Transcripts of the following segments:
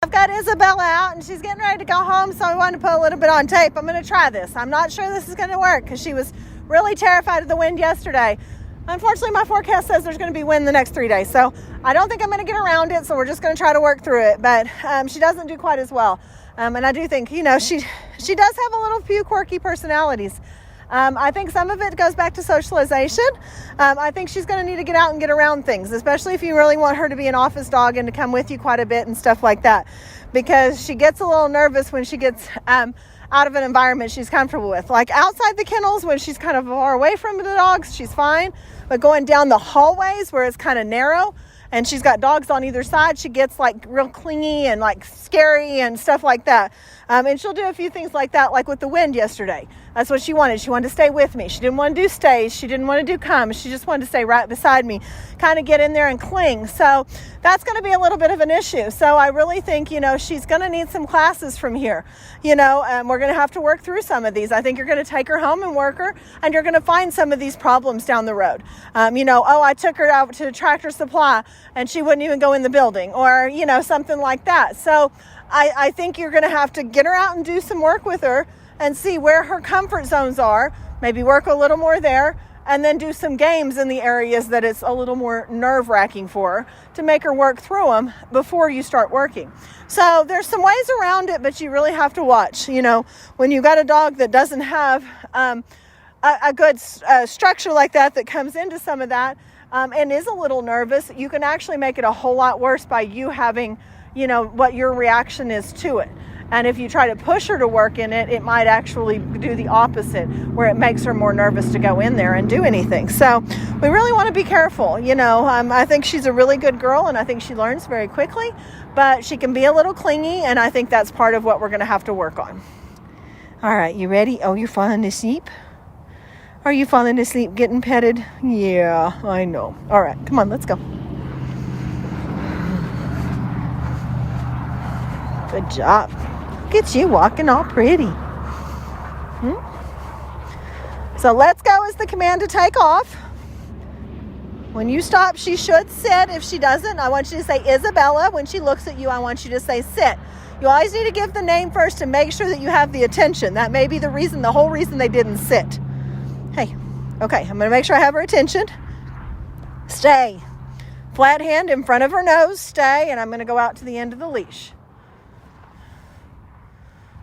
I've got Isabella out and she's getting ready to go home, so I wanted to put a little bit on tape. I'm going to try this. I'm not sure this is going to work because she was really terrified of the wind yesterday. Unfortunately, my forecast says there's going to be wind the next 3 days, so I don't think I'm going to get around it, so we're just going to try to work through it. But she doesn't do quite as well. And I do think, she does have a few quirky personalities. I think some of it goes back to socialization. I think she's going to need to get out and get around things, especially if you really want her to be an office dog and to come with you quite a bit and stuff like that, because she gets a little nervous when she gets out of an environment she's comfortable with. Like outside the kennels, when she's kind of far away from the dogs, she's fine. But going down the hallways where it's kind of narrow and she's got dogs on either side, she gets like real clingy and like scary and stuff like that. And she'll do a few things like that, like with the wind yesterday. That's what she wanted. She wanted to stay with me. She didn't want to do stays. She didn't want to do come. She just wanted to stay right beside me, kind of get in there and cling. So that's going to be a little bit of an issue. So I really think, she's going to need some classes from here. We're going to have to work through some of these. I think you're going to take her home and work her, and you're going to find some of these problems down the road. I took her out to Tractor Supply and she wouldn't even go in the building, or, something like that. So I think you're going to have to get her out and do some work with her and see where her comfort zones are, maybe work a little more there, and then do some games in the areas that it's a little more nerve-wracking for her to make her work through them before you start working. So there's some ways around it, but you really have to watch. When you've got a dog that doesn't have a good structure like that comes into some of that and is a little nervous, you can actually make it a whole lot worse by you having what your reaction is to it. And if you try to push her to work in it, it might actually do the opposite, where it makes her more nervous to go in there and do anything. So we really want to be careful. I think she's a really good girl, and I think she learns very quickly, but she can be a little clingy, and I think that's part of what we're going to have to work on. All right, you ready? Oh, you're falling asleep? Are you falling asleep getting petted? Yeah, I know. All right, come on, let's go. Good job. Look at you walking all pretty. So let's go is the command to take off. When you stop, she should sit. If she doesn't, I want you to say Isabella. When she looks at you, I want you to say sit. You always need to give the name first and make sure that you have the attention. That may be the whole reason they didn't sit. Hey, okay, I'm going to make sure I have her attention. Stay. Flat hand in front of her nose, stay, and I'm going to go out to the end of the leash.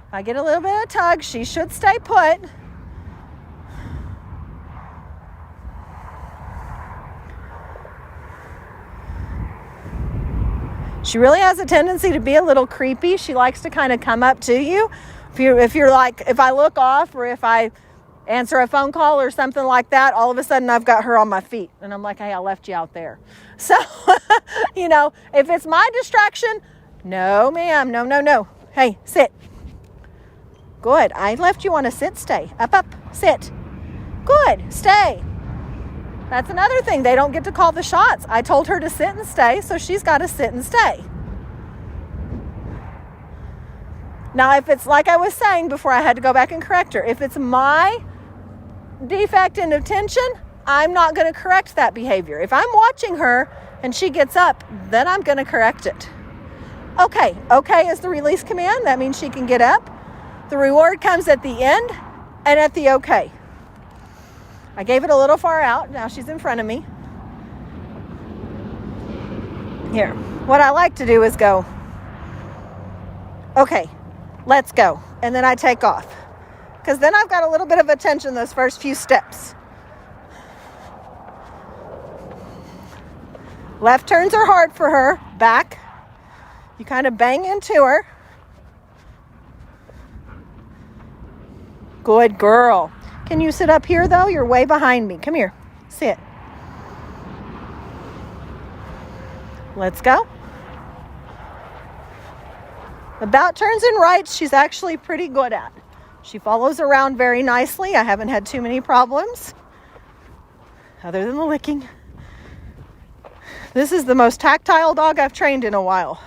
If I get a little bit of tug, she should stay put. She really has a tendency to be a little creepy. She likes to kind of come up to you. If I look off, or if I answer a phone call or something like that, all of a sudden I've got her on my feet and I'm like, hey, I left you out there. So, if it's my distraction, no, ma'am, no. Hey, sit. Good. I left you on a sit, stay. Up, sit. Good. Stay. That's another thing. They don't get to call the shots. I told her to sit and stay, so she's got to sit and stay. Now, if it's like I was saying before, I had to go back and correct her. If it's my defect in attention, I'm not going to correct that behavior. If I'm watching her and she gets up, then I'm going to correct it. Okay is the release command. That means she can get up. The reward comes at the end and at the okay. I gave it a little far out. Now she's in front of me. Here, what I like to do is go, okay, let's go. And then I take off. Because then I've got a little bit of attention those first few steps. Left turns are hard for her. Back. You kind of bang into her. Good girl. Can you sit up here, though? You're way behind me. Come here. Sit. Let's go. About turns and rights, she's actually pretty good at. She follows around very nicely. I haven't had too many problems, other than the licking. This is the most tactile dog I've trained in a while.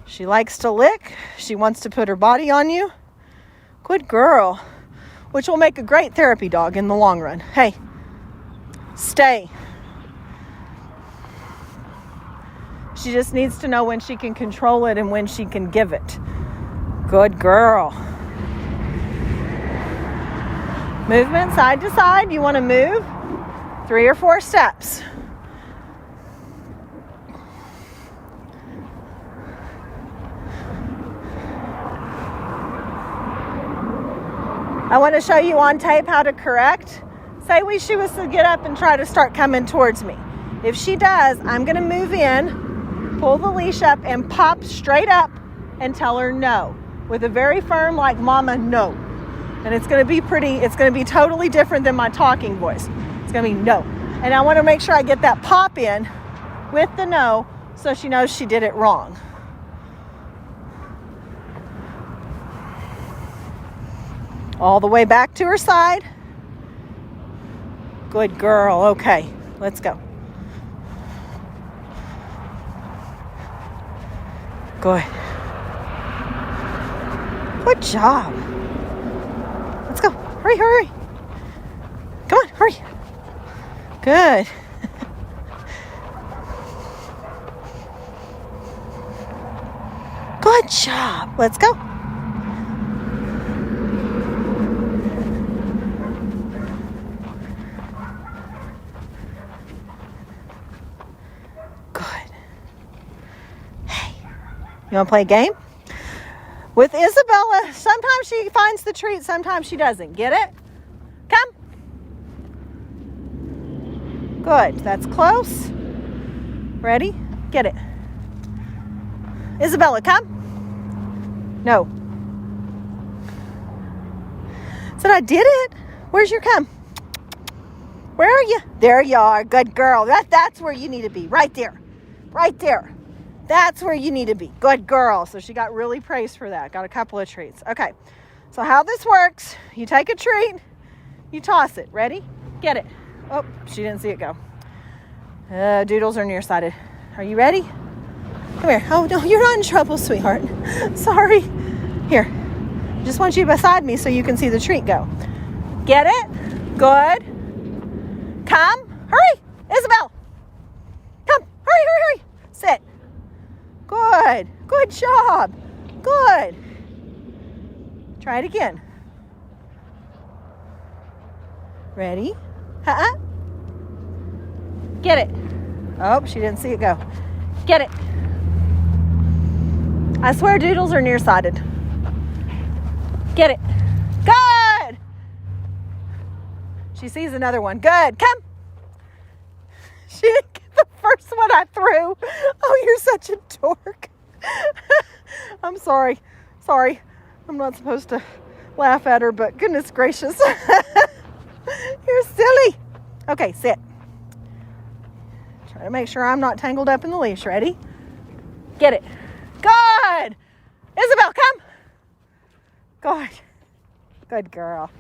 She likes to lick. She wants to put her body on you. Good girl. Which will make a great therapy dog in the long run. Hey, stay. She just needs to know when she can control it and when she can give it. Good girl. Movement side to side. You want to move 3 or 4 steps. I want to show you on tape how to correct. Say she was to get up and try to start coming towards me. If she does, I'm going to move in, pull the leash up, and pop straight up and tell her no. With a very firm, like mama, no. And it's going to be totally different than my talking voice. It's going to be no. And I want to make sure I get that pop in with the no so she knows she did it wrong. All the way back to her side. Good girl. Okay, let's go. Good. Good job. Let's go. Hurry, hurry. Come on, hurry. Good. Good job. Let's go. You want to play a game? With Isabella, sometimes she finds the treat, sometimes she doesn't. Get it? Come. Good. That's close. Ready? Get it. Isabella, come. No. Said I did it. Where's your come? Where are you? There you are. Good girl. That's where you need to be. Right there. Right there. That's where you need to be. Good girl. So she got really praised for that. Got a couple of treats. Okay. So how this works, you take a treat, you toss it. Ready? Get it. Oh, she didn't see it go. Doodles are nearsighted. Are you ready? Come here. Oh, no, you're not in trouble, sweetheart. Sorry. Here. Just want you beside me so you can see the treat go. Get it? Good. Come. Hurry. Isabel. Come. Hurry, hurry, hurry. Sit. Good. Good job. Good. Try it again. Ready? Get it. Oh, she didn't see it go. Get it. I swear doodles are nearsighted. Get it. Good. She sees another one. Good. Come. She didn't get the first one I threw. Oh, you're such a dork. I'm sorry. Sorry. I'm not supposed to laugh at her, but goodness gracious. You're silly. Okay, sit. Try to make sure I'm not tangled up in the leash. Ready? Get it. Good. Isabel, come. Good. Good girl.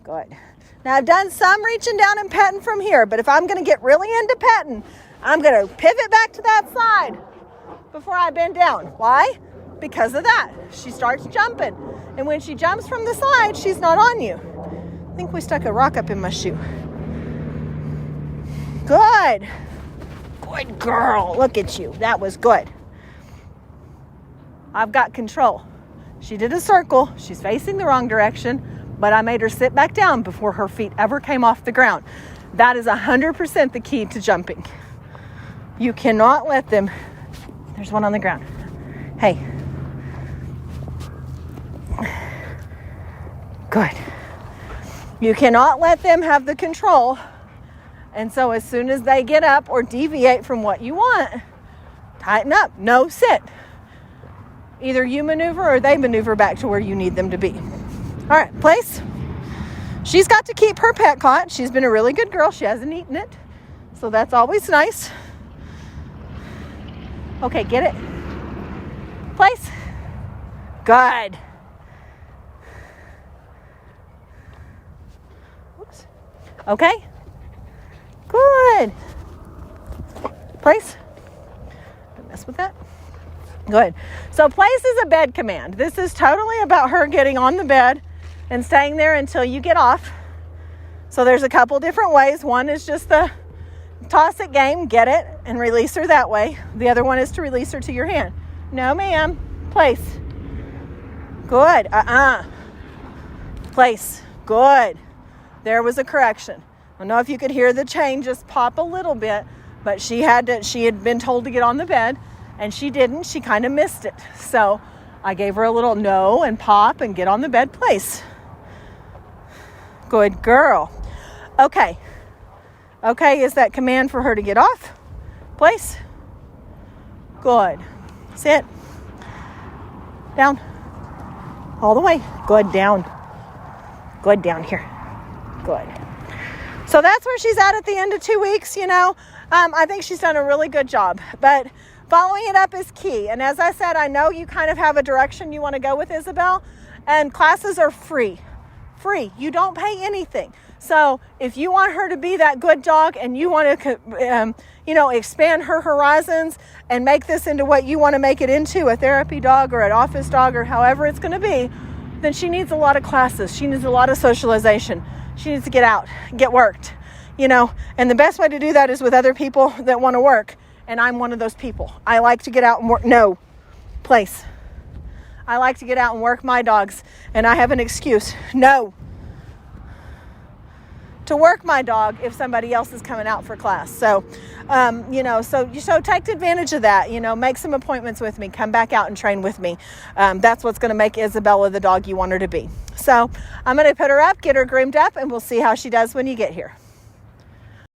Good. Now, I've done some reaching down and petting from here, but if I'm going to get really into petting, I'm going to pivot back to that side before I bend down. Why? Because of that. She starts jumping. And when she jumps from the side, she's not on you. I think we stuck a rock up in my shoe. Good. Good girl. Look at you. That was good. I've got control. She did a circle. She's facing the wrong direction, but I made her sit back down before her feet ever came off the ground. That is 100% the key to jumping. You cannot let them... There's one on the ground. Hey. Good. You cannot let them have the control. And so as soon as they get up or deviate from what you want, tighten up. No, sit. Either you maneuver or they maneuver back to where you need them to be. All right, place. She's got to keep her pet caught. She's been a really good girl. She hasn't eaten it. So that's always nice. Okay, get it. Place. Good. Oops. Okay. Good. Place. Don't mess with that. Good. So place is a bed command. This is totally about her getting on the bed and staying there until you get off. So there's a couple different ways. One is just the toss it game, get it, and release her that way. The other one is to release her to your hand. No, ma'am. Place. Good. Place. Good. There was a correction. I don't know if you could hear the chain just pop a little bit, but she had been told to get on the bed, and she didn't. She kind of missed it. So I gave her a little no and pop and get on the bed. Place. Good girl. Okay. Okay, is that command for her to get off? Place. Good. Sit. Down. All the way. Good. Down. Good. Down here. Good. So that's where she's at the end of 2 weeks, I think she's done a really good job. But following it up is key. And as I said, I know you kind of have a direction you want to go with Isabel. And classes are free. Free. You don't pay anything. So if you want her to be that good dog and you want to, expand her horizons and make this into what you want to make it into, a therapy dog or an office dog or however it's going to be, then she needs a lot of classes. She needs a lot of socialization. She needs to get out, get worked, and the best way to do that is with other people that want to work. And I'm one of those people. I like to get out and work. No, place. I like to get out and work my dogs, and I have an excuse. No. To work my dog if somebody else is coming out for class. So, so take advantage of that. Make some appointments with me. Come back out and train with me. That's what's going to make Isabella the dog you want her to be. So I'm going to put her up, get her groomed up, and we'll see how she does when you get here.